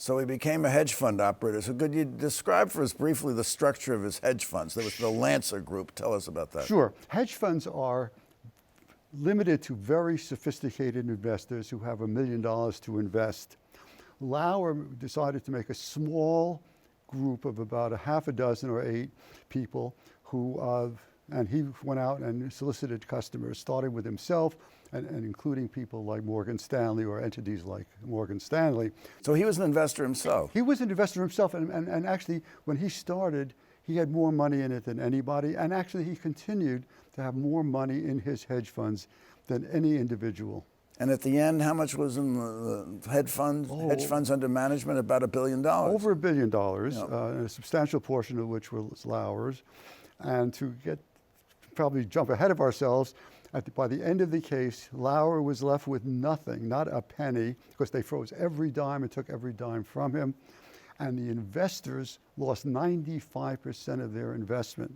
So he became a hedge fund operator. So could you describe for us briefly the structure of his hedge funds? There was the Lancer Group. Tell us about that. Sure. Hedge funds are limited to very sophisticated investors who have $1 million to invest. Lauer decided to make a small group of about a half a dozen or 8 people who, and he went out and solicited customers, starting with himself and including people like Morgan Stanley or entities like Morgan Stanley. So he was an investor himself. He was an investor himself, and actually when he started, he had more money in it than anybody, and actually he continued to have more money in his hedge funds than any individual. And at the end, how much was in the hedge funds under management? About $1 billion. Over $1 billion, Yep. a substantial portion of which was Lauer's. And to probably jump ahead of ourselves, by the end of the case, Lauer was left with nothing, not a penny, because they froze every dime and took every dime from him. And the investors lost 95% of their investment.